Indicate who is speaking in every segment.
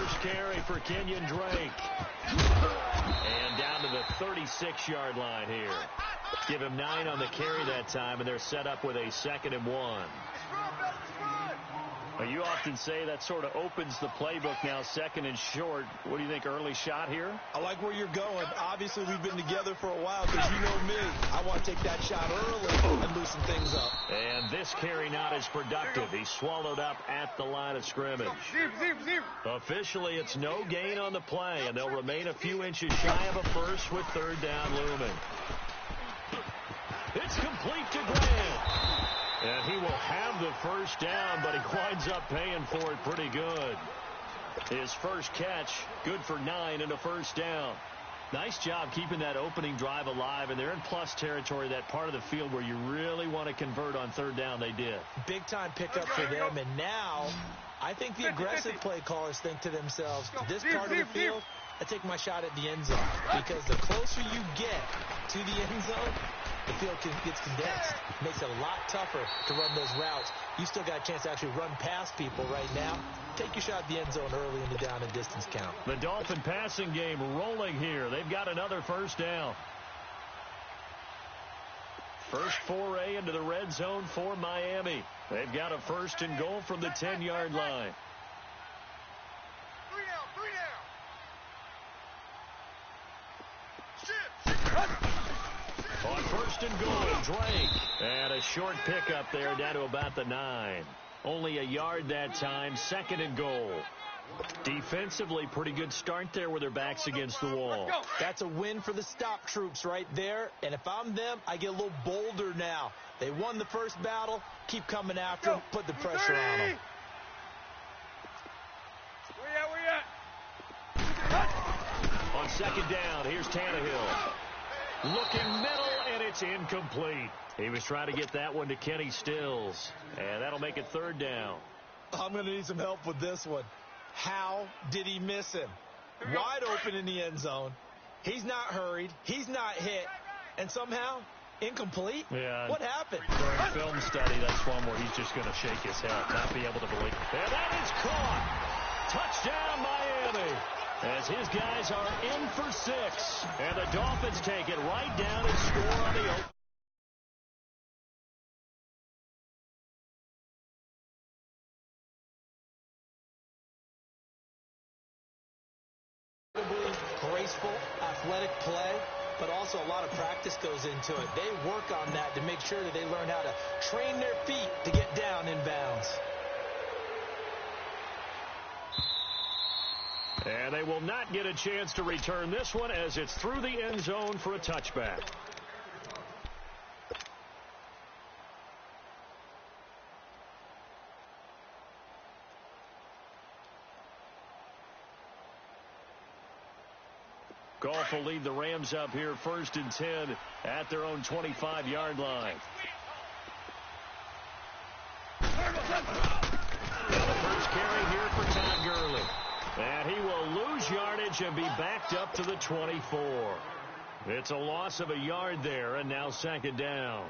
Speaker 1: first carry for Kenyon Drake. And down to the 36-yard line here. Give him 9 on the carry that time, and they're set up with a 2nd and 1. Well, you often say that sort of opens the playbook now, 2nd and short. What do you think, early shot here?
Speaker 2: I like where you're going. Obviously, we've been together for a while because you know me. I want to take that shot early and loosen things up.
Speaker 1: And this carry not as productive. He's swallowed up at the line of scrimmage. Officially, it's no gain on the play, and they'll remain a few inches shy of a first with 3rd down looming. It's complete to Grant. And he will have the first down, but he winds up paying for it pretty good. His first catch, good for 9 and a first down. Nice job keeping that opening drive alive, and they're in plus territory, that part of the field where you really want to convert on 3rd down. They did.
Speaker 2: Big-time pickup for them, and now I think the aggressive play callers think to themselves, this part of the field, I take my shot at the end zone, because the closer you get to the end zone, the field gets condensed. Makes it a lot tougher to run those routes. You still got a chance to actually run past people right now. Take your shot at the end zone early in the down and distance count.
Speaker 1: The Dolphin passing game rolling here. They've got another first down. First foray into the red zone for Miami. They've got a 1st and goal from the 10-yard line. On 1st and goal, Drake. And a short pickup there down to about the 9. Only a yard that time, 2nd and goal. Defensively, pretty good start there with their backs against the wall.
Speaker 2: That's a win for the stop troops right there. And if I'm them, I get a little bolder now. They won the first battle. Keep coming after them. Put the pressure on them.
Speaker 1: On 2nd down, here's Tannehill. Looking middle, and it's incomplete. He was trying to get that one to Kenny Stills, and that'll make it 3rd down.
Speaker 2: I'm going to need some help with this one. How did he miss him? Wide open in the end zone. He's not hurried. He's not hit. And somehow, incomplete?
Speaker 1: Yeah.
Speaker 2: What happened?
Speaker 1: During film study, that's one where he's just going to shake his head, not be able to believe it. And that is caught. Touchdown, Miami. As his guys are in for 6. And the Dolphins take it right down and score on the open.
Speaker 2: Graceful, athletic play, but also a lot of practice goes into it. They work on that to make sure that they learn how to train their feet to get down in bounds.
Speaker 1: And they will not get a chance to return this one as it's through the end zone for a touchback. Goff will lead the Rams up here 1st and 10 at their own 25-yard line. And the first carry here for Todd Gurley. And he will lose yardage and be backed up to the 24. It's a loss of a yard there, and now 2nd down.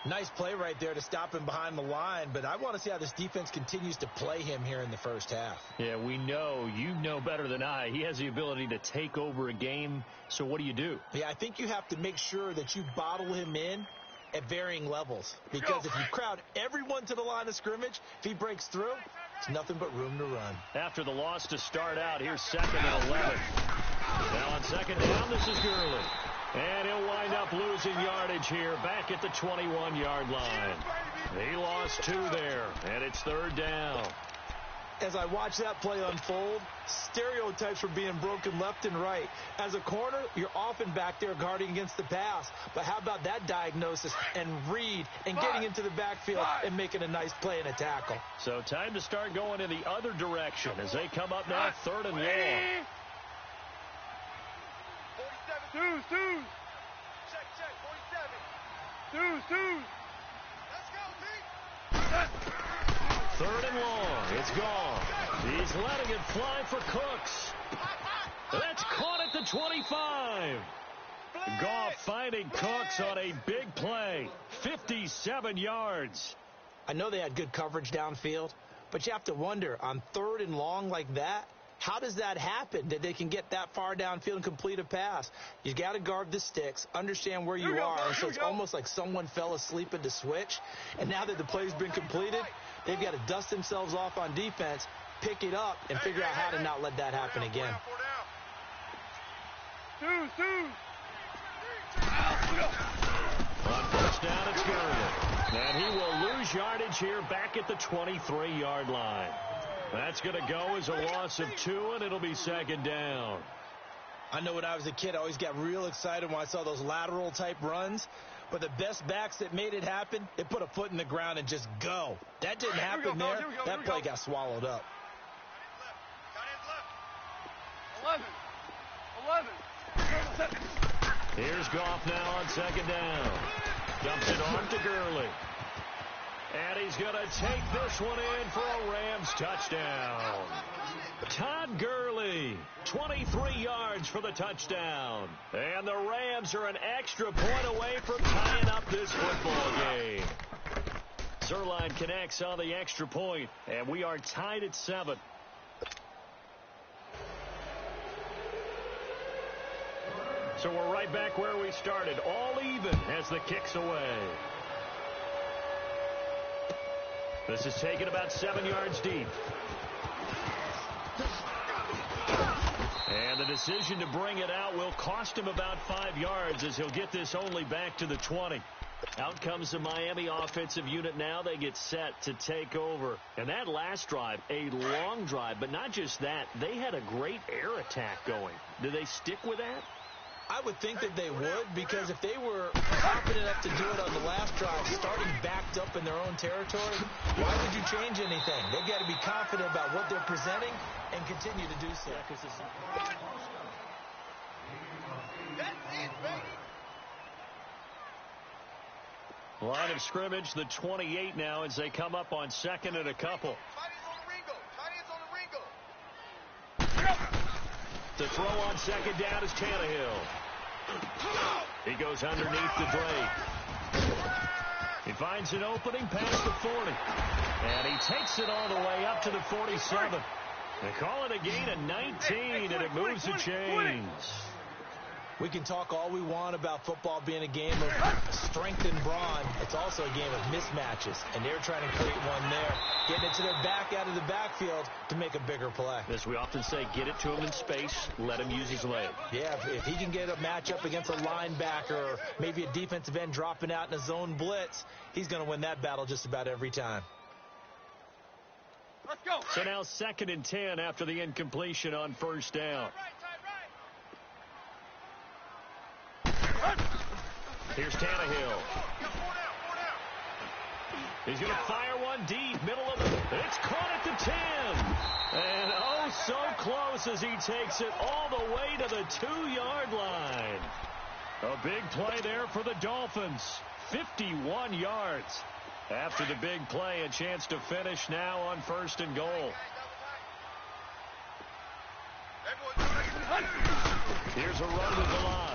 Speaker 2: Nice play right there to stop him behind the line, but I want to see how this defense continues to play him here in the first half.
Speaker 1: Yeah, we know. You know better than I. He has the ability to take over a game, so what do?
Speaker 2: Yeah, I think you have to make sure that you bottle him in at varying levels, because if you crowd everyone to the line of scrimmage, if he breaks through, it's nothing but room to run.
Speaker 1: After the loss to start out, here's 2nd and 11. Now on 2nd down, this is Gurley. And he'll wind up losing yardage here back at the 21-yard line. He lost 2 there, and it's 3rd down.
Speaker 2: As I watch that play unfold, stereotypes were being broken left and right. As a corner, you're often back there guarding against the pass. But how about that diagnosis and read and getting into the backfield and making a nice play and a tackle?
Speaker 1: So time to start going in the other direction as they come up now 3rd and long.
Speaker 3: 47, twos. Check, 47. Twos. Let's go, Pete.
Speaker 1: 3rd and long. It's gone. He's letting it fly for Cooks. That's caught at the 25. Goff finding Cooks on a big play. 57 yards.
Speaker 2: I know they had good coverage downfield, but you have to wonder, on 3rd and long like that, How does that happen, that they can get that far downfield and complete a pass? You got to guard the sticks, understand where you are, and so it's almost like someone fell asleep at the switch, and now that the play's been completed, they've got to dust themselves off on defense, pick it up, and figure out how to not let that happen again.
Speaker 1: On first down, it's Gurley. And he will lose yardage here back at the 23-yard line. That's going to go as a loss of 2, and it'll be second down.
Speaker 2: I know when I was a kid, I always got real excited when I saw those lateral-type runs. But the best backs that made it happen, they put a foot in the ground and just go. That didn't happen there. That play got swallowed up.
Speaker 3: 11.
Speaker 1: Here's Goff now on second down. Dumps it on to Gurley. And he's going to take this one in for a Rams touchdown. Todd Gurley, 23 yards for the touchdown. And the Rams are an extra point away from tying up this football game. Zerline connects on the extra point, and we are tied at 7. So we're right back where we started, all even as the kick's away. This is taken about 7 yards deep. And the decision to bring it out will cost him about 5 yards as he'll get this only back to the 20. Out comes the Miami offensive unit now. They get set to take over. And that last drive, a long drive, but not just that. They had a great air attack going. Do they stick with that?
Speaker 2: I would think that they would, because if they were confident enough to do it on the last drive, starting backed up in their own territory, why would you change anything? They've got to be confident about what they're presenting and continue to do so.
Speaker 3: That's it, baby.
Speaker 1: Line of scrimmage, the 28 now as they come up on second and a couple. The throw on second down is Tannehill. He goes underneath the Drake. He finds an opening past the 40. And he takes it all the way up to the 47. They call it a gain of 19, and it moves the chains.
Speaker 2: We can talk all we want about football being a game of strength and brawn. It's also a game of mismatches, and they're trying to create one there, getting it to their back out of the backfield to make a bigger play.
Speaker 1: As we often say, get it to him in space, let him use his leg.
Speaker 2: Yeah, if he can get a matchup against a linebacker or maybe a defensive end dropping out in a zone blitz, he's going to win that battle just about every time.
Speaker 3: Let's go.
Speaker 1: So now 2nd and 10 after the incompletion on first down. Here's Tannehill. He's going to fire one deep, middle of it. It's caught at the 10. And oh, so close as he takes it all the way to the 2-yard line. A big play there for the Dolphins. 51 yards. After the big play, a chance to finish now on 1st and goal. Here's a run with Balaj.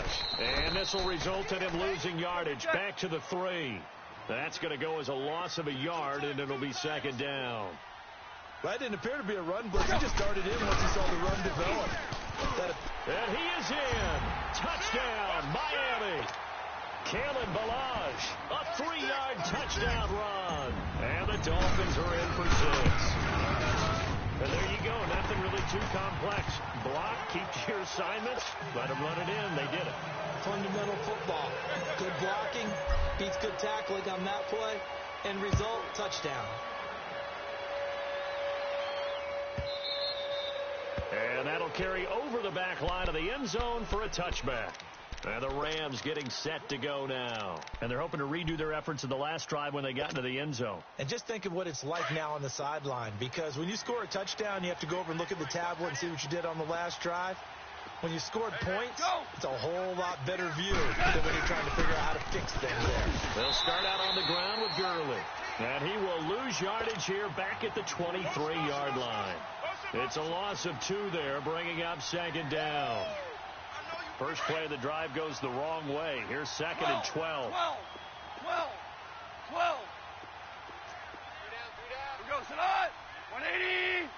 Speaker 1: And this will result in him losing yardage back to the 3. That's going to go as a loss of a yard, and it'll be second down.
Speaker 2: That didn't appear to be a run blitz. He just darted in once he saw the run develop.
Speaker 1: And he is in. Touchdown, Miami. Kalen Balaj, a 3-yard touchdown run. And the Dolphins are in for 6. And there you go. Nothing really too complex. Block, keep to your assignments, let them run it in. They did it.
Speaker 2: Fundamental football. Good blocking beats good tackling on that play. End result, touchdown.
Speaker 1: And that'll carry over the back line of the end zone for a touchback. And the Rams getting set to go now. And they're hoping to redo their efforts in the last drive when they got into the end zone.
Speaker 2: And just think of what it's like now on the sideline. Because when you score a touchdown, you have to go over and look at the tablet and see what you did on the last drive. When you scored points, it's a whole lot better view than when you're trying to figure out how to fix things there.
Speaker 1: They'll start out on the ground with Gurley. And he will lose yardage here back at the 23-yard line. It's a loss of 2 there, bringing up second down. First play of the drive goes the wrong way. Here's 2nd and 12.
Speaker 3: 12. We go, Sadat. 180.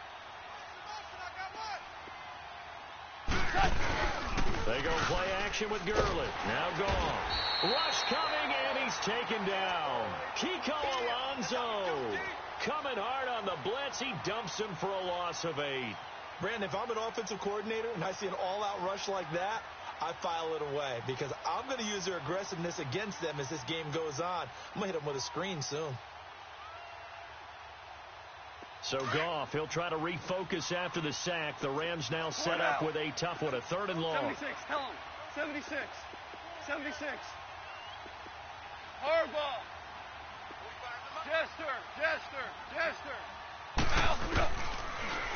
Speaker 1: They go play action with Gurley. Now gone. Rush coming, and he's taken down. Kiko Alonso coming hard on the blitz. He dumps him for a loss of 8.
Speaker 2: Brandon, if I'm an offensive coordinator and I see an all-out rush like that, I file it away because I'm going to use their aggressiveness against them as this game goes on. I'm going to hit them with a screen soon.
Speaker 1: So Goff, he'll try to refocus after the sack. The Rams now set up with a tough one, a 3rd and long.
Speaker 3: 76, tell him. 76. 76. Harbaugh. Jester.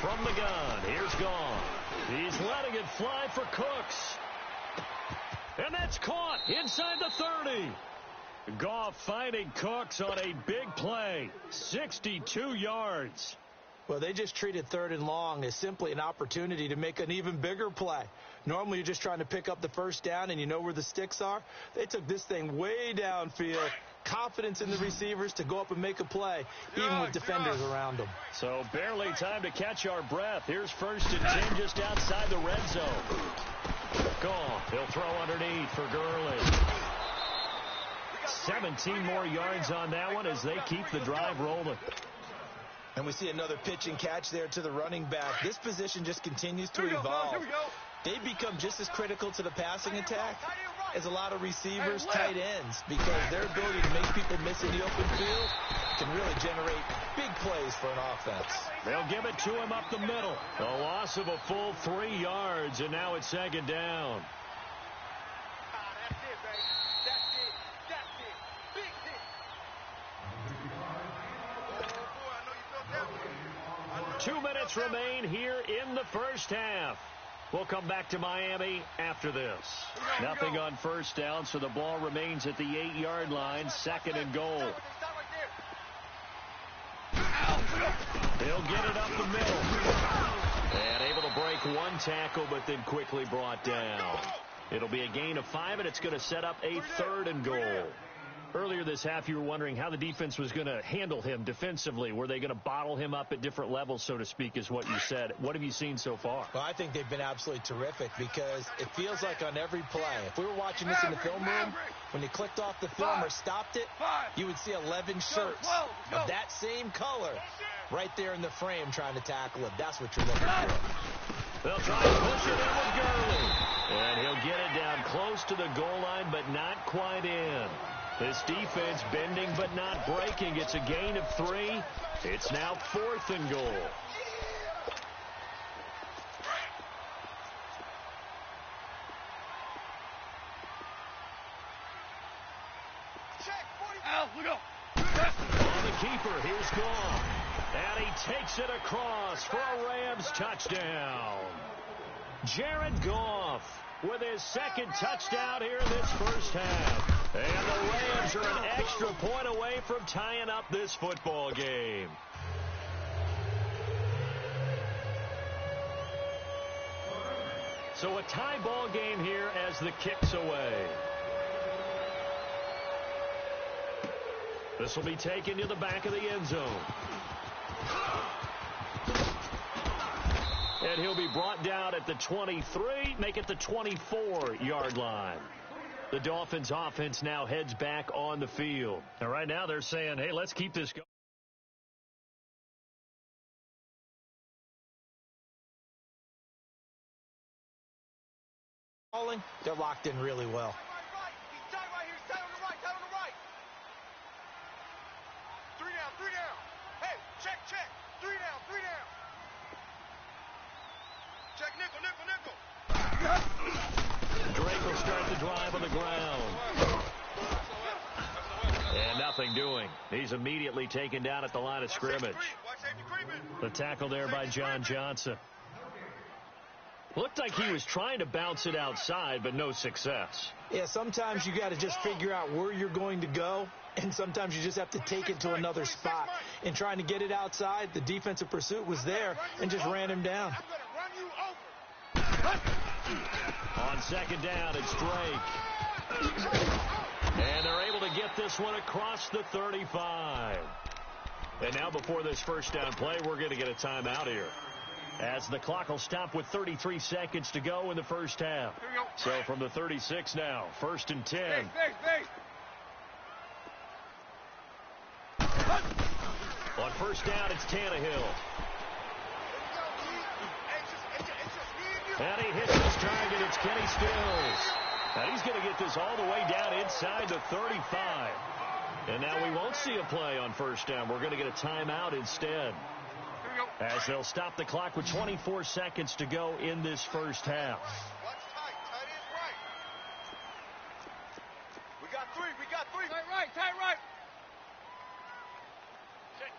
Speaker 1: From the gun, here's Goff. He's letting it fly for Cooks. And that's caught inside the 30. Goff finding Cooks on a big play. 62 yards.
Speaker 2: Well, they just treated 3rd and long as simply an opportunity to make an even bigger play. Normally, you're just trying to pick up the 1st down and you know where the sticks are. They took this thing way downfield. Confidence in the receivers to go up and make a play, even with defenders around them.
Speaker 1: So barely time to catch our breath. Here's 1st and 10 just outside the red zone. Goff, he'll throw underneath for Gurley. 17 more yards on that one as they keep the drive rolling.
Speaker 2: And we see another pitch and catch there to the running back. This position just continues to evolve. They become just as critical to the passing attack as a lot of receivers, tight ends, because their ability to make people miss in the open field can really generate big plays for an offense.
Speaker 1: They'll give it to him up the middle. A loss of a full 3 yards, and now it's 2nd down.
Speaker 3: That's it, baby. That's it. Big hit. Oh, boy, I know you felt that one.
Speaker 1: 2 minutes remain here in the 1st half. We'll come back to Miami after this. Nothing on 1st down, so the ball remains at the 8-yard line, 2nd and goal. They'll get it up the middle. And able to break one tackle, but then quickly brought down. It'll be a gain of 5, and it's going to set up a 3rd and goal. Earlier this half, you were wondering how the defense was going to handle him defensively. Were they going to bottle him up at different levels, so to speak, is what you said. What have you seen so far?
Speaker 2: Well, I think they've been absolutely terrific because it feels like on every play, if we were watching this in the film room, when you clicked off the film or stopped it, you would see 11 shirts of that same color right there in the frame trying to tackle it. That's what you're looking for.
Speaker 1: They'll try to push it in with Gurley. And he'll get it down close to the goal line, but not quite in. This defense bending but not breaking. It's a gain of 3. It's now 4th and goal. On the keeper, here's Goff. And he takes it across for a Rams touchdown. Jared Goff with his 2nd touchdown here in this 1st half. And the Rams are an extra point away from tying up this football game. So a tie ball game here as the kick's away. This will be taken to the back of the end zone. And he'll be brought down at the 23, make it the 24-yard line. The Dolphins offense now heads back on the field. And right now they're saying, hey, let's keep this
Speaker 2: going. They're locked in really well.
Speaker 3: Three down. Hey, check. 3 down. Check nickel.
Speaker 1: Drake will start the drive on the ground. And nothing doing. He's immediately taken down at the line of scrimmage. The tackle there by John Johnson. Looked like he was trying to bounce it outside, but no success.
Speaker 2: Yeah, sometimes you got to just figure out where you're going to go, and sometimes you just have to take it to another spot. In trying to get it outside, the defensive pursuit was there and just ran him down.
Speaker 1: On 2nd down, it's Drake. And they're able to get this one across the 35. And now before this 1st down play, we're going to get a timeout here. as the clock will stop with 33 seconds to go in the first half. So from the 36 now, 1st and 10. On first down, it's Tannehill. And he hits his target. It's Kenny Stills. And he's going to get this all the way down inside the 35. And now we won't see a play on first down. We're going to get a timeout instead, as they'll stop the clock with 24 seconds to go in this first half.
Speaker 3: We got three. Tight right. Check.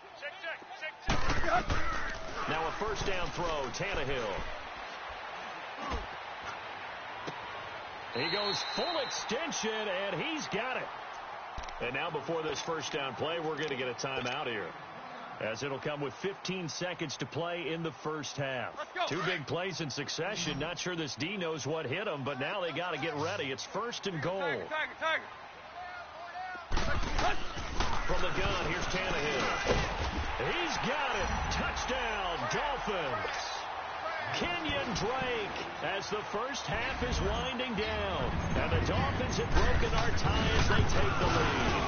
Speaker 1: Now a first down throw, Tannehill. He goes full extension, and he's got it. And now before this first down play, we're going to get a timeout here, as it'll come with 15 seconds to play in the first half. Two big plays in succession. Not sure this D knows what hit him, but now they got to get ready. It's 1st and goal.
Speaker 3: Tiger.
Speaker 1: From the gun, here's Tannehill. He's got it. Touchdown, Dolphins. Kenyon Drake, as the first half is winding down. And the Dolphins have broken our tie as they take the lead.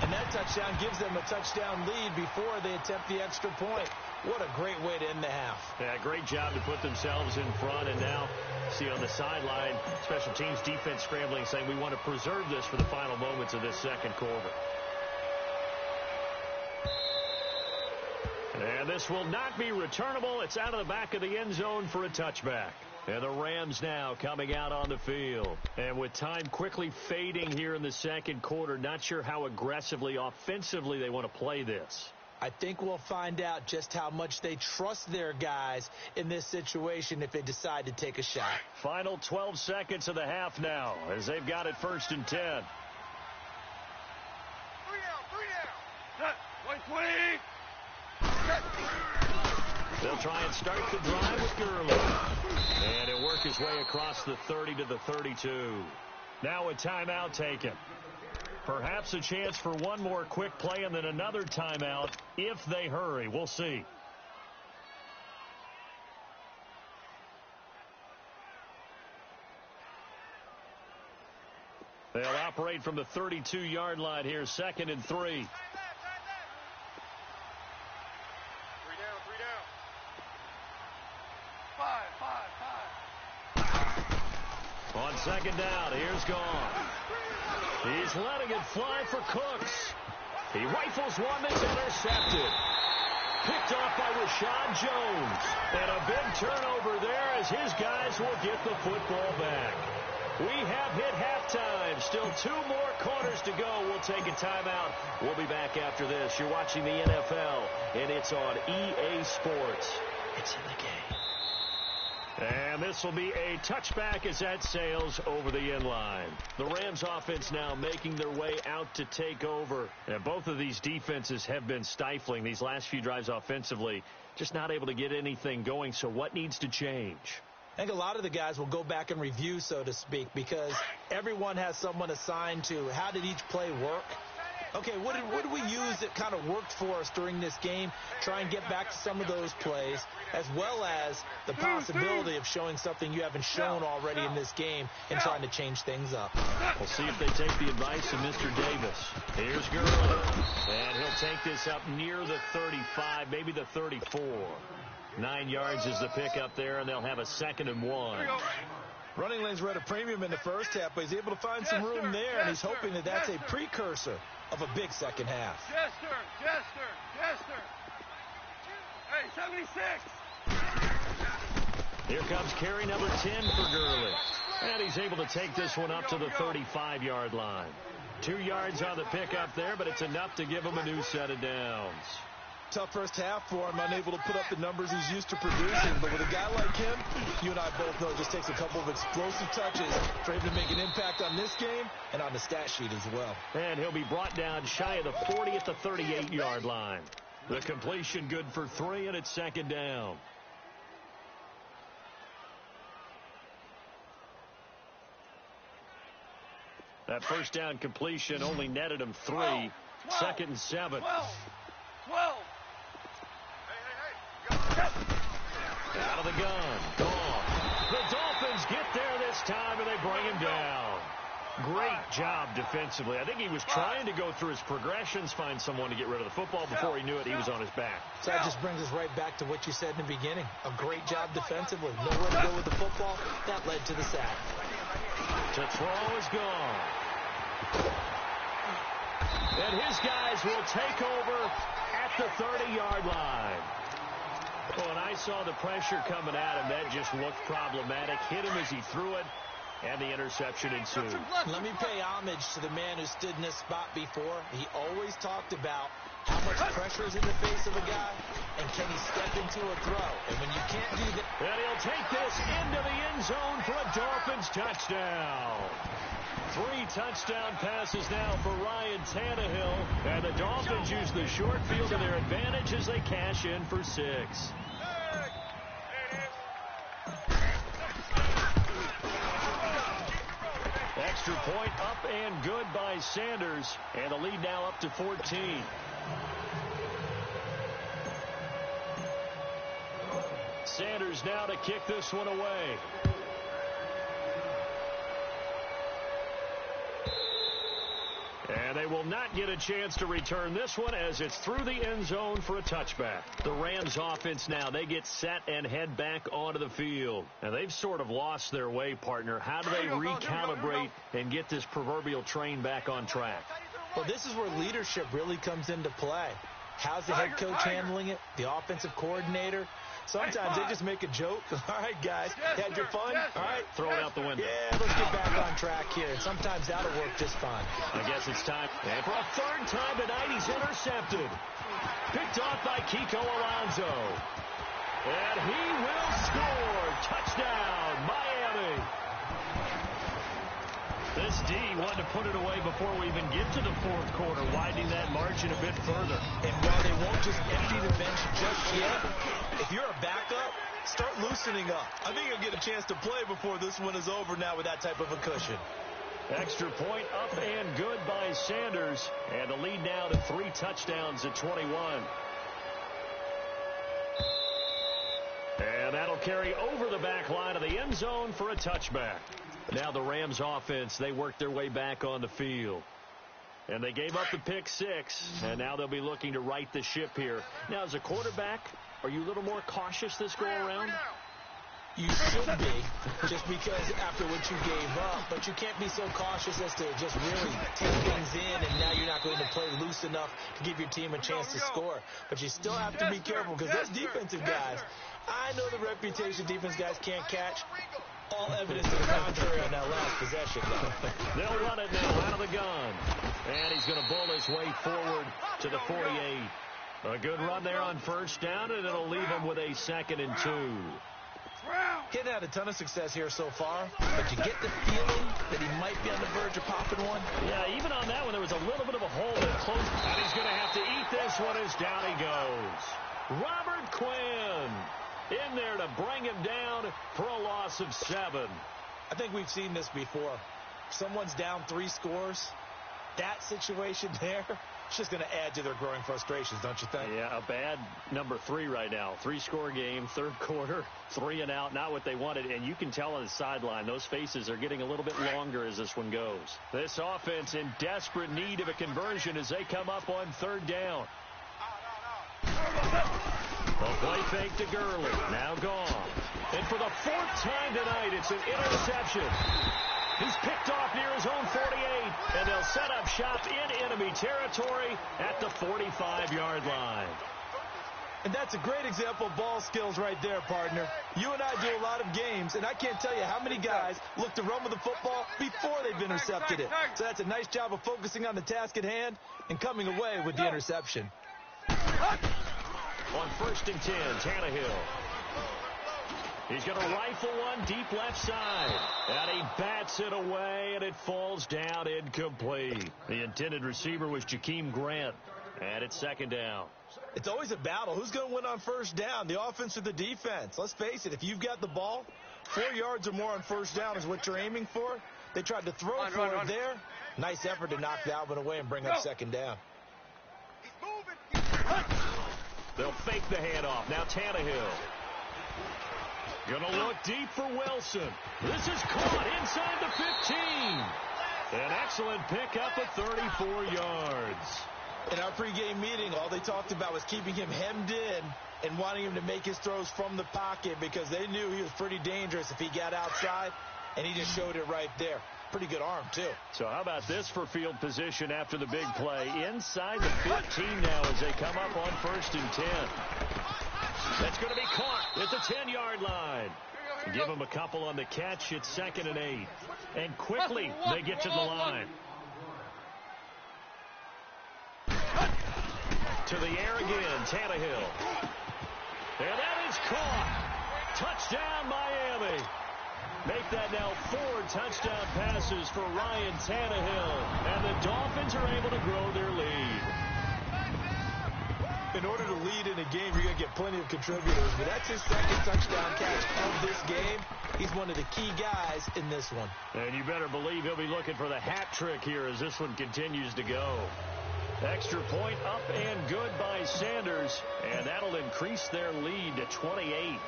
Speaker 2: And that touchdown gives them a touchdown lead before they attempt the extra point. What a great way to end the half.
Speaker 1: Yeah, great job to put themselves in front. And now, see on the sideline, special teams defense scrambling, saying we want to preserve this for the final moments of this second quarter. And this will not be returnable. It's out of the back of the end zone for a touchback. And the Rams now coming out on the field. And with time quickly fading here in the second quarter, not sure how aggressively, offensively they want to play this.
Speaker 2: I think we'll find out just how much they trust their guys in this situation if they decide to take a shot.
Speaker 1: Final 12 seconds of the half now, as they've got it 1st and 10.
Speaker 3: 3 down. 120.
Speaker 1: They'll try and start the drive with Gurley. And he'll work his way across the 30 to the 32. Now a timeout taken. Perhaps a chance for one more quick play and then another timeout if they hurry. We'll see. They'll operate from the 32-yard line here, 2nd and 3.
Speaker 3: 5.
Speaker 1: On 2nd down, here's gone. He's letting it fly for Cooks. He rifles one that's intercepted. Picked off by Rashad Jones. And a big turnover there as his guys will get the football back. We have hit halftime. Still 2 more quarters to go. We'll take a timeout. We'll be back after this. You're watching the NFL, and it's on EA Sports. It's in the game. And this will be a touchback as that sails over the end line. The Rams offense now making their way out to take over. And both of these defenses have been stifling these last few drives offensively. Just not able to get anything going. So what needs to change?
Speaker 2: I think a lot of the guys will go back and review, so to speak, because everyone has someone assigned to how did each play work. Okay, what did we use that kind of worked for us during this game? Try and get back to some of those plays, as well as the possibility of showing something you haven't shown already in this game and trying to change things up.
Speaker 1: We'll see if they take the advice of Mr. Davis. Here's Gurley, and he'll take this up near the 35, maybe the 34. 9 yards is the pickup there, and they'll have a 2nd and 1.
Speaker 2: Running lanes were at a premium in the first half, but he's able to find some room there, and he's hoping that that's a precursor of a big second half.
Speaker 3: Yes, sir. Hey, 76.
Speaker 1: Here comes carry number 10 for Gurley. And he's able to take this one up to the 35-yard line. 2 yards on the pickup there, but it's enough to give him a new set of downs.
Speaker 2: Tough first half for him, unable to put up the numbers he's used to producing. But with a guy like him, you and I both know it just takes a couple of explosive touches for him to make an impact on this game and on the stat sheet as well.
Speaker 1: And he'll be brought down shy of the 40 at the 38-yard line. The completion good for 3, and it's 2nd down. That first down completion only netted him 3. 2nd and 7.
Speaker 3: 12.
Speaker 1: Out of the gun. Gone. The Dolphins get there this time, and they bring him down. Great job defensively. I think he was trying to go through his progressions, find someone to get rid of the football. Before he knew it, he was on his back.
Speaker 2: So that just brings us right back to what you said in the beginning. A great job defensively. Nowhere to go with the football. That led to the sack.
Speaker 1: To throw is gone. And his guys will take over at the 30-yard line. Well, and I saw the pressure coming at him. That just looked problematic. Hit him as he threw it, and the interception ensued.
Speaker 2: Let me pay homage to the man who stood in this spot before. He always talked about how much pressure is in the face of a guy, and can he step into a throw. And when you can't do that...
Speaker 1: And he'll take this into the end zone for a Dolphins touchdown. 3 touchdown passes now for Ryan Tannehill, and the Dolphins use the short field to their advantage as they cash in for 6. Extra point up and good by Sanders, and the lead now up to 14. Sanders now to kick this one away. And they will not get a chance to return this one as it's through the end zone for a touchback. The Rams offense now, they get set and head back onto the field. And they've sort of lost their way, partner. How do they recalibrate and get this proverbial train back on track?
Speaker 2: Well, this is where leadership really comes into play. How's the head coach handling it? The offensive coordinator? Sometimes they just make a joke. All right, guys, had your fun? All right.
Speaker 1: Throw it out the window.
Speaker 2: Yeah, let's get back on track here. And sometimes that'll work just fine.
Speaker 1: I guess it's time. And for a 3rd time tonight, he's intercepted. Picked off by Kiko Alonso. And he will score. Touchdown, Miami. This D wanted to put it away before we even get to the 4th quarter, widening that margin a bit further.
Speaker 2: And while they won't just empty the bench just yet, if you're a backup, start loosening up. I think you'll get a chance to play before this one is over now with that type of a cushion.
Speaker 1: Extra point up and good by Sanders. And the lead now to 3 touchdowns at 21. And that'll carry over the back line of the end zone for a touchback. Now the Rams offense, they work their way back on the field. And they gave up the pick 6, and now they'll be looking to right the ship here. Now, as a quarterback, are you a little more cautious this go-around?
Speaker 2: You should be, just because after what you gave up. But you can't be so cautious as to just really take things in, and now you're not going to play loose enough to give your team a chance to score. But you still have to be careful, because those defensive guys, I know the reputation defense guys can't catch. All evidence to the contrary on that last possession, though.
Speaker 1: They'll run it now out of the gun. And he's going to bull his way forward to the 48. A good run there on 1st down, and it'll leave him with a 2nd and 2.
Speaker 2: Hitting had a ton of success here so far, but you get the feeling that he might be on the verge of popping one.
Speaker 1: Yeah, even on that one, there was a little bit of a hole that closed. And he's going to have to eat this one as down he goes. Robert Quinn in there to bring him down for a loss of 7.
Speaker 2: I think we've seen this before. Someone's down 3 scores. That situation there, it's just going to add to their growing frustrations, don't you think?
Speaker 1: Yeah, a bad number 3 right now. 3-score game, 3rd quarter, 3 and out, not what they wanted. And you can tell on the sideline, those faces are getting a little bit longer as this one goes. This offense in desperate need of a conversion as they come up on 3rd down. A play fake to Gurley. Now gone. And for the 4th time tonight, it's an interception. He's picked off near his own 48, and they'll set up shop in enemy territory at the 45-yard line.
Speaker 2: And that's a great example of ball skills right there, partner. You and I do a lot of games, and I can't tell you how many guys look to run with the football before they've intercepted it. So that's a nice job of focusing on the task at hand and coming away with the interception.
Speaker 1: On 1st and 10, Tannehill. He's going to rifle one deep left side. And he bats it away, and it falls down incomplete. The intended receiver was Jakeem Grant. And it's 2nd down.
Speaker 2: It's always a battle. Who's going to win on 1st down, the offense or the defense? Let's face it, if you've got the ball, 4 yards or more on 1st down is what you're aiming for. They tried to throw for it there. Nice effort to knock Dalvin away and bring up 2nd down.
Speaker 3: He's moving.
Speaker 1: They'll fake the handoff. Now Tannehill. Gonna look deep for Wilson. This is caught inside the 15. An excellent pickup of 34 yards.
Speaker 2: In our pregame meeting, all they talked about was keeping him hemmed in and wanting him to make his throws from the pocket because they knew he was pretty dangerous if he got outside, and he just showed it right there. Pretty good arm, too.
Speaker 1: So how about this for field position after the big play? Inside the 15 now as they come up on 1st and 10. That's going to be caught at the 10-yard line. Give him a couple on the catch. It's 2nd and 8. And quickly they get to the line. To the air again, Tannehill. And that is caught. Touchdown, Miami. Make that now 4 touchdown passes for Ryan Tannehill. And the Dolphins are able to grow their lead.
Speaker 2: In order to lead in a game, you're going to get plenty of contributors. But that's his 2nd touchdown catch of this game. He's one of the key guys in this one.
Speaker 1: And you better believe he'll be looking for the hat trick here as this one continues to go. Extra point up and good by Sanders, and that'll increase their lead to 28.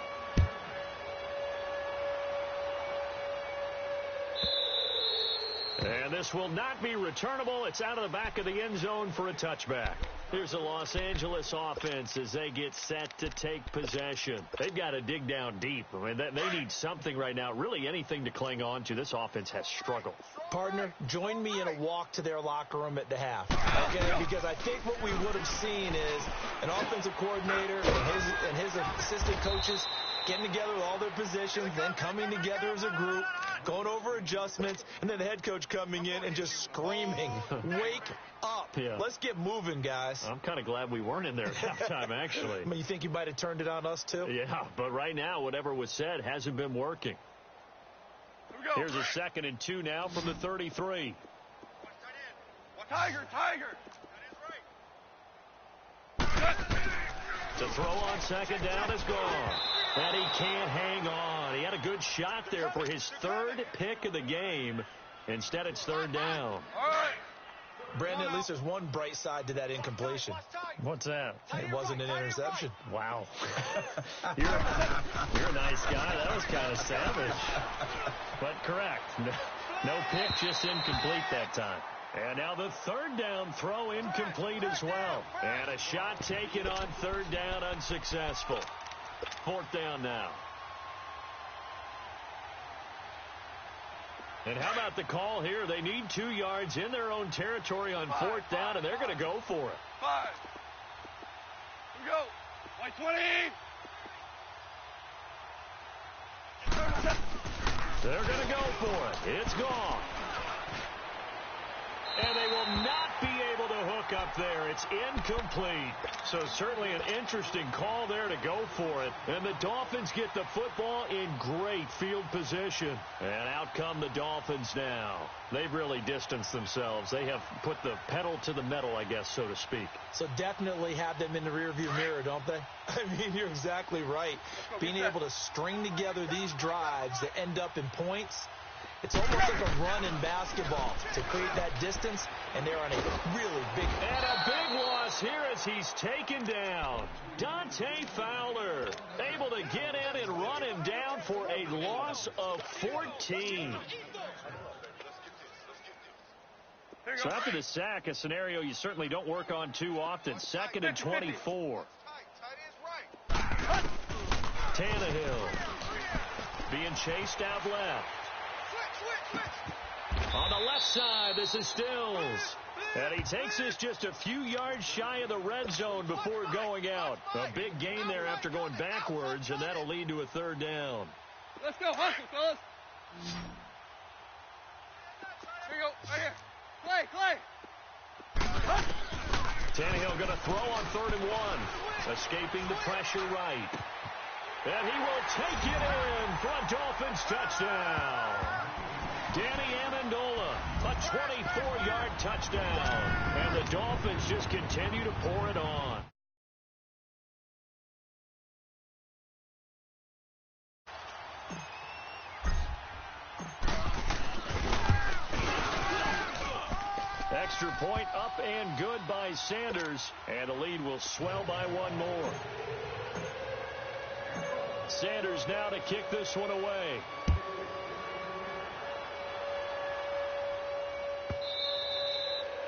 Speaker 1: And this will not be returnable. It's out of the back of the end zone for a touchback. Here's the Los Angeles offense as they get set to take possession. They've got to dig down deep. I mean, they need something right now, really anything to cling on to. This offense has struggled.
Speaker 2: Partner, join me in a walk to their locker room at the half, okay? Because I think what we would have seen is an offensive coordinator and his assistant coaches getting together with all their positions, then coming together as a group, going over adjustments, and then the head coach coming in and just screaming, wake up.
Speaker 1: Yeah.
Speaker 2: Let's get moving, guys.
Speaker 1: I'm kind of glad we weren't in there at halftime, actually.
Speaker 2: I mean, you think you might have turned it on us, too?
Speaker 1: Yeah, but right now, whatever was said hasn't been working. Here's a 2nd and 2 now from the 33.
Speaker 3: Tiger.
Speaker 1: To throw on 2nd down is gone. And he can't hang on. He had a good shot there for his 3rd pick of the game. Instead, it's 3rd down.
Speaker 3: All right.
Speaker 2: Brandon, at least there's one bright side to that incompletion.
Speaker 1: What's that?
Speaker 2: It wasn't an interception.
Speaker 1: Wow. You're a nice guy. That was kind of savage. But correct. No pick, just incomplete that time. And now the 3rd down throw incomplete as well. And a shot taken on 3rd down unsuccessful. 4th down now. And how about the call here? They need 2 yards in their own territory on 4th down, and they're going to go for it.
Speaker 3: 5. Here we go. White 20.
Speaker 1: They're going to go for it. It's gone. And they will not be able to hook up there. It's incomplete. So certainly an interesting call there to go for it. And the Dolphins get the football in great field position. And out come the Dolphins now. They've really distanced themselves. They have put the pedal to the metal, I guess, so to speak.
Speaker 2: So definitely have them in the rearview mirror, don't they? I mean, you're exactly right. Being able to string together these drives that end up in points, it's almost like a run in basketball to create that distance, and they're on a really big...
Speaker 1: And a big loss here as he's taken down. Dante Fowler able to get in and run him down for a loss of 14. So after the sack, a scenario you certainly don't work on too often. 2nd and 24. Tannehill being chased out left. On the left side, this is Stills. And he takes this just a few yards shy of the red zone before going out. A big gain there after going backwards, and that'll lead to a 3rd down.
Speaker 3: Let's go, hustle, fellas. Here you go, right here. Clay.
Speaker 1: Tannehill going to throw on 3rd and 1. Escaping the pressure right. And he will take it in for a Dolphins touchdown. Danny Amendola, a 24-yard touchdown. And the Dolphins just continue to pour it on. Extra point up and good by Sanders. And the lead will swell by 1 more. Sanders now to kick this one away.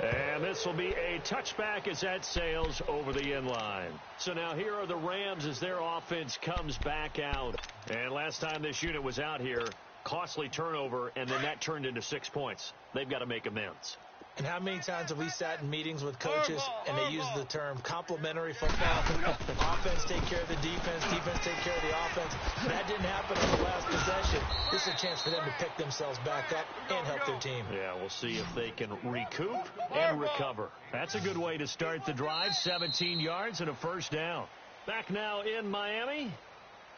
Speaker 1: And this will be a touchback as that sails over the end line. So now here are the Rams as their offense comes back out. And last time this unit was out here, costly turnover, and then that turned into 6 points. They've got to make amends.
Speaker 2: And how many times have we sat in meetings with coaches and they use the term complementary football? Offense take care of the defense, defense take care of the offense. That didn't happen on the last possession. This is a chance for them to pick themselves back up and help their team.
Speaker 1: Yeah, we'll see if they can recoup and recover. That's a good way to start the drive. 17 yards and a first down. Back now in Miami.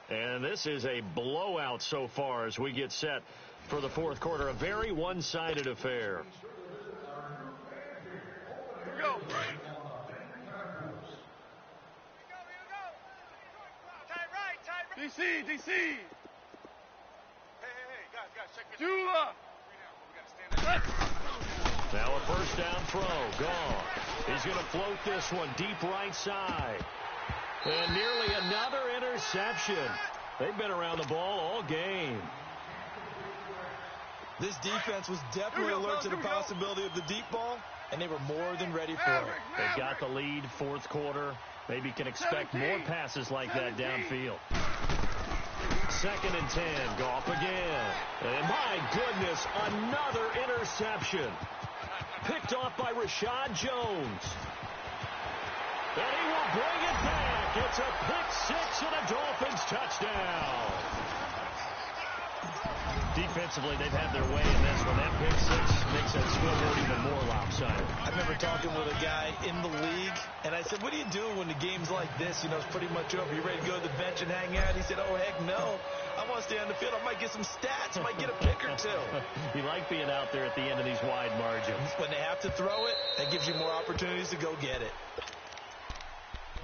Speaker 1: And this is a blowout so far as we get set for the fourth quarter. A very one-sided affair.
Speaker 3: Go. DC. Hey, guys, check this. Jula.
Speaker 1: Now a first down throw. Gone. He's going to float this one deep right side. And nearly another interception. They've been around the ball all game.
Speaker 2: This defense was definitely alert to the possibility of the deep ball, and they were more than ready for it.
Speaker 1: They've got the lead, fourth quarter. Maybe can expect more passes like that downfield. 2nd and 10. Goff again. And my goodness, another interception. Picked off by Rashad Jones. And he will bring it back. It's a pick six and a Dolphins touchdown. Defensively, they've had their way in this one. That pick six makes that scoreboard even more lopsided.
Speaker 2: I remember talking with a guy in the league, and I said, what do you do when the game's like this? You know, it's pretty much over. You ready to go to the bench and hang out? He said, oh, heck no. I want to stay on the field. I might get some stats. I might get a pick or two.
Speaker 1: You like being out there at the end of these wide margins.
Speaker 2: When they have to throw it, that gives you more opportunities to go get it.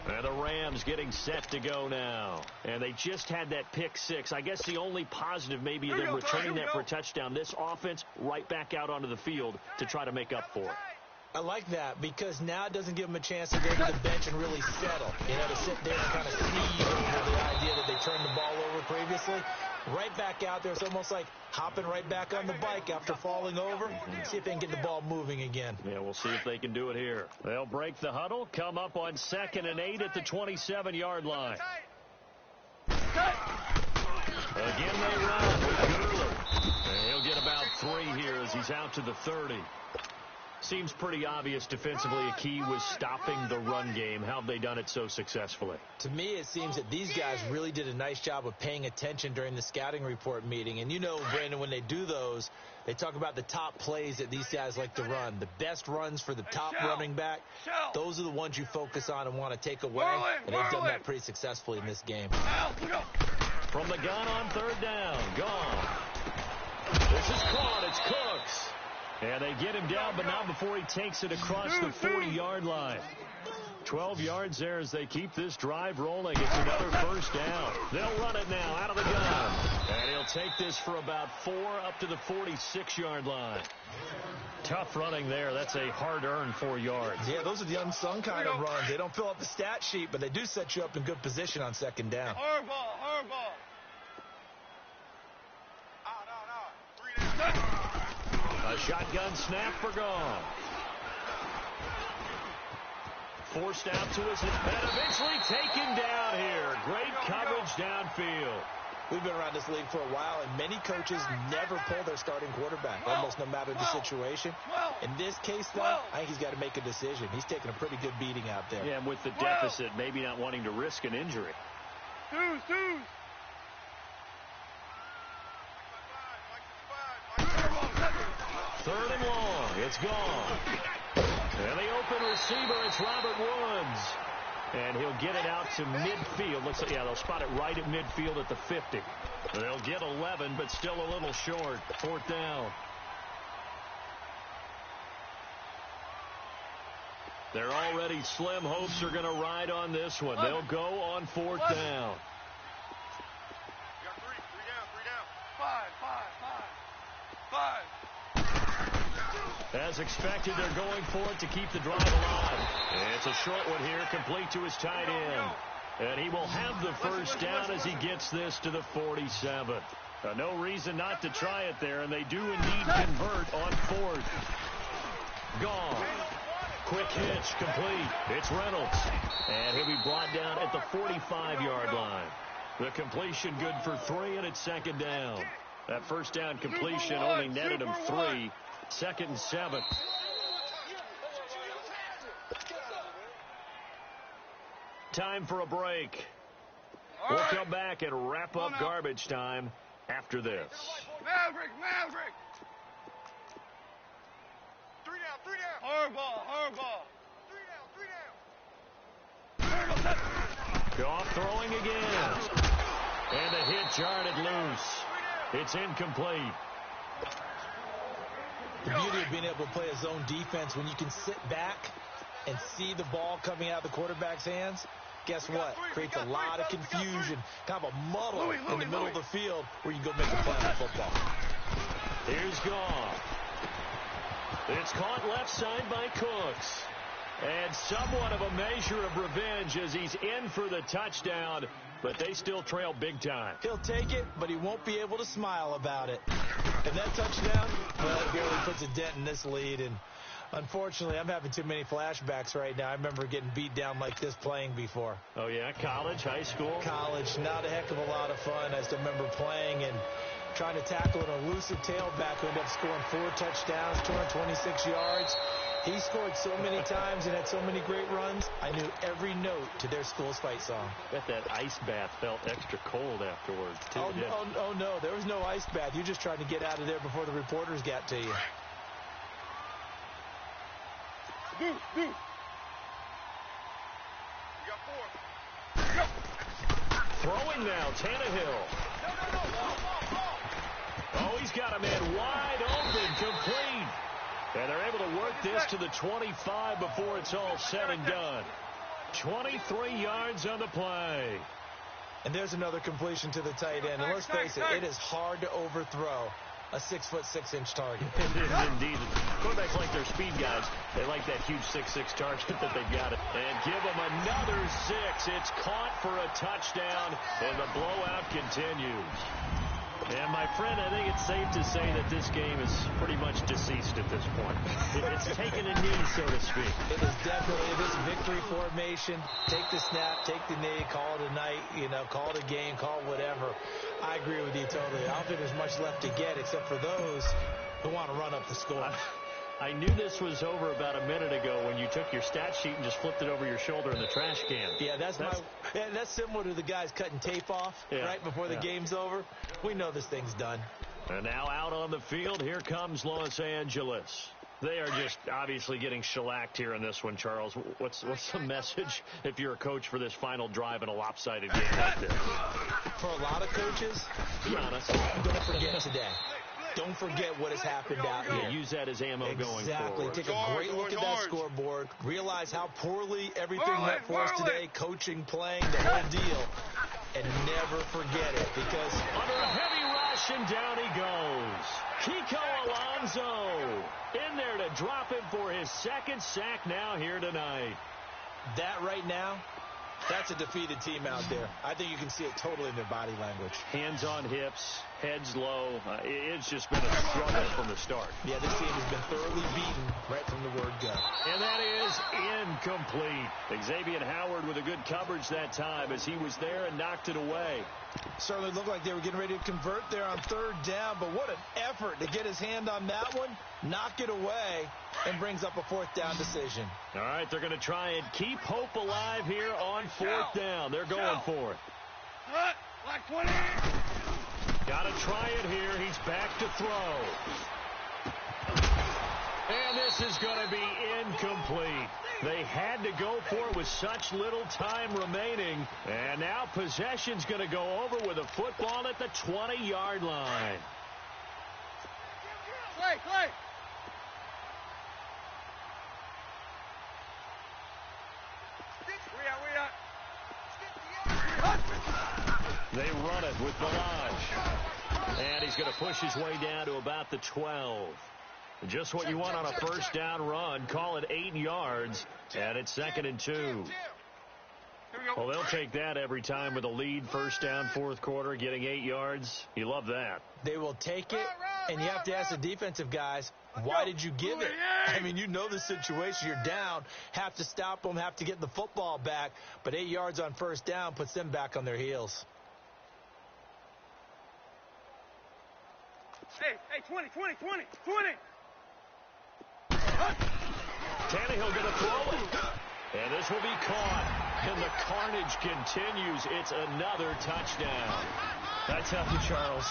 Speaker 1: And the Rams getting set to go now. And they just had that pick six. I guess the only positive maybe them returning that for a touchdown. This offense right back out onto the field to try to make up for it.
Speaker 2: I like that because now it doesn't give them a chance to go to the bench and really settle. You know, to sit there and kind of sneeze over the idea that they turned the ball over previously. Right back out there. It's almost like hopping right back on the bike after falling over. See if they can get the ball moving again.
Speaker 1: Yeah, we'll see if they can do it here. They'll break the huddle, come up on 2nd and 8 at the 27-yard line. Again, they run with Gurley. And he'll get about 3 here as he's out to the 30. Seems pretty obvious defensively a key was stopping the run game. How have they done it so successfully?
Speaker 2: To me, it seems that these guys really did a nice job of paying attention during the scouting report meeting. And you know, Brandon, when they do those, they talk about the top plays that these guys like to run. The best runs for the top running back, those are the ones you focus on and want to take away. And they've done that pretty successfully in this game.
Speaker 1: From the gun on 3rd down. Gone. This is caught. It's Cooks. And they get him down, but not before he takes it across the 40-yard line. 12 yards there as they keep this drive rolling. It's another first down. They'll run it now out of the gun. And he'll take this for about 4 up to the 46-yard line. Tough running there. That's a hard-earned 4 yards.
Speaker 2: Yeah, those are the unsung kind of runs. They don't fill out the stat sheet, but they do set you up in good position on 2nd down.
Speaker 3: Hard ball.
Speaker 1: A shotgun snap for Gone. Forced out to his head and eventually taken down here. Great coverage downfield.
Speaker 2: We've been around this league for a while, and many coaches never pull their starting quarterback, almost no matter the situation. In this case, though, I think he's got to make a decision. He's taking a pretty good beating out there.
Speaker 1: Yeah, and with the deficit, maybe not wanting to risk an injury.
Speaker 3: Twos.
Speaker 1: 3rd and long. It's Gone. And the open receiver, it's Robert Woods. And he'll get it out to midfield. Looks like, yeah, they'll spot it right at midfield at the 50. They'll get 11, but still a little short. 4th down. They're already slim hopes are going to ride on this one. They'll go on 4th down.
Speaker 3: You got 3 down. 5.
Speaker 1: As expected, they're going for it to keep the drive alive. It's a short one here, complete to his tight end. And he will have the first down as he gets this to the 47. No reason not to try it there, and they do indeed convert on 4th. Gone. Quick hitch, complete. It's Reynolds. And he'll be brought down at the 45-yard line. The completion good for 3, and it's 2nd down. That first down completion only netted him 3. 2nd and 7. Time for a break. We'll come back and wrap up garbage time after this.
Speaker 3: Maverick. 3 down. Hard ball. 3 down.
Speaker 1: Goff throwing again. And the hit jarred it loose. It's incomplete.
Speaker 2: The beauty of being able to play a zone defense when you can sit back and see the ball coming out of the quarterback's hands, guess what? Creates a lot of confusion, kind of a muddle in the middle of the field where you can go make a play on football.
Speaker 1: Here's Goff. It's caught left side by Cooks. And somewhat of a measure of revenge as he's in for the touchdown, but they still trail big time.
Speaker 2: He'll take it, but he won't be able to smile about it. And that touchdown, well, it barely puts a dent in this lead. And unfortunately, I'm having too many flashbacks right now. I remember getting beat down like this playing before.
Speaker 1: Oh, yeah? College, high school?
Speaker 2: College. Not a heck of a lot of fun. I still remember playing and trying to tackle an elusive tailback who ended up scoring 4 touchdowns, 226 yards. He scored so many times and had so many great runs, I knew every note to their school's fight song.
Speaker 1: Bet that ice bath felt extra cold afterwards, too.
Speaker 2: Oh, no, there was no ice bath. You just tried to get out of there before the reporters got to you.
Speaker 3: You got 4. Go.
Speaker 1: Throwing now, Tannehill. Oh, he's got a man wide open, complete. And they're able to work this to the 25 before it's all said and done. 23 yards on the play.
Speaker 2: And there's another completion to the tight end. And let's face it, it is hard to overthrow a 6'6" target.
Speaker 1: It is indeed. Quarterbacks like their speed guys. They like that huge 6'6" target that they've got. And give them another 6. It's caught for a touchdown, and the blowout continues. And, my friend, I think it's safe to say that this game is pretty much deceased at this point. It's taken a knee, so to speak.
Speaker 2: It is definitely this victory formation. Take the snap, take the knee, call it a night, call it a game, call it whatever. I agree with you totally. I don't think there's much left to get except for those who want to run up the score.
Speaker 1: I knew this was over about a minute ago when you took your stat sheet and just flipped it over your shoulder in the trash can.
Speaker 2: Yeah, that's similar to the guys cutting tape off right before the game's over. We know this thing's done.
Speaker 1: And now out on the field, here comes Los Angeles. They are just obviously getting shellacked here in this one, Charles. What's the message if you're a coach for this final drive in a lopsided game like this?
Speaker 2: For a lot of coaches,
Speaker 1: be honest,
Speaker 2: don't forget today. Don't forget what has happened out here.
Speaker 1: Use that as ammo going forward.
Speaker 2: Exactly. Take a great look at that scoreboard. Realize how poorly everything went for us today. Coaching, playing, the whole deal. And never forget it because
Speaker 1: under a heavy rush and down he goes. Kiko Alonso in there to drop him for his 2nd sack now here tonight.
Speaker 2: That right now, that's a defeated team out there. I think you can see it totally in their body language.
Speaker 1: Hands on hips, heads low. It's just been a struggle from the start.
Speaker 2: Yeah, this team has been thoroughly beaten right from the word go.
Speaker 1: And that is incomplete. Xavier Howard with a good coverage that time as he was there and knocked it away.
Speaker 2: Certainly looked like they were getting ready to convert there on 3rd down, but what an effort to get his hand on that one, knock it away, and brings up a 4th down decision.
Speaker 1: All right, they're going to try and keep hope alive here on 4th down. They're going for it.
Speaker 3: Like 20.
Speaker 1: Got to try it here. He's back to throw. And this is going to be incomplete. They had to go for it with such little time remaining. And now possession's going to go over with a football at the 20-yard line.
Speaker 3: Clay.
Speaker 1: They run it with Balaj. And he's going to push his way down to about the 12. Just what you want on a 1st down run. Call it 8 yards. And it's 2nd and 2. Well, they'll take that every time with a lead, first down, fourth quarter, getting 8 yards. You love that.
Speaker 2: They will take it, and you have to ask the defensive guys, why did you give it? I mean, you know the situation. You're down, have to stop them, have to get the football back, but 8 yards on first down puts them back on their heels.
Speaker 3: Hey, 20.
Speaker 1: Tannehill going to throw it. And this will be caught. And the carnage continues. It's another touchdown. I tell you, Charles,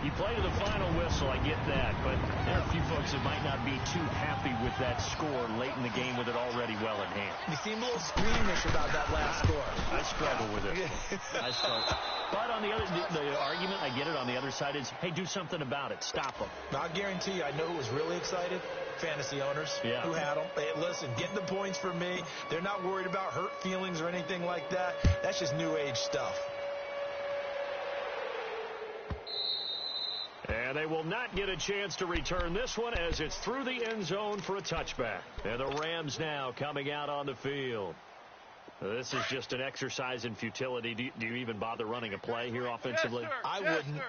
Speaker 1: you play to the final whistle, I get that. But there are a few folks that might not be too happy with that score late in the game with it already well in hand.
Speaker 2: You seem a little squeamish about that last score.
Speaker 1: I struggle with it. I struggle. But on the other, the argument, I get it, on the other side is, hey, do something about it. Stop them.
Speaker 2: I'll guarantee you, I know who was really excited. Fantasy owners who had them. Hey, listen, get the points for me. They're not worried about hurt feelings or anything like that. That's just new age stuff.
Speaker 1: And they will not get a chance to return this one as it's through the end zone for a touchback. And the Rams now coming out on the field. This is just an exercise in futility. Do you even bother running a play here offensively?
Speaker 2: I wouldn't,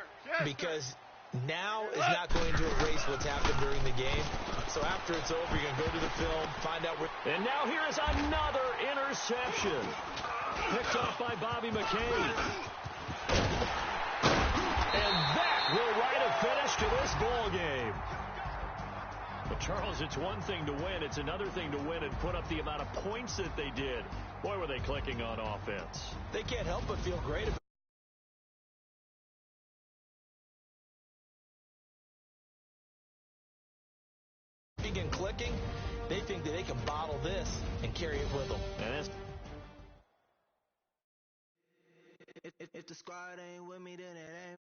Speaker 2: because now is not going to erase what's happened during the game. So after it's over, you're going to go to the film, find out where...
Speaker 1: And now here is another interception. Picked off by Bobby McCain. And that will write a finish to this ball game. But Charles, it's one thing to win. It's another thing to win and put up the amount of points that they did. Boy, were they clicking on offense.
Speaker 2: They can't help but feel great about begin clicking. They think that they can bottle this and carry it with them.
Speaker 1: And
Speaker 4: if the squad ain't with me, then it ain't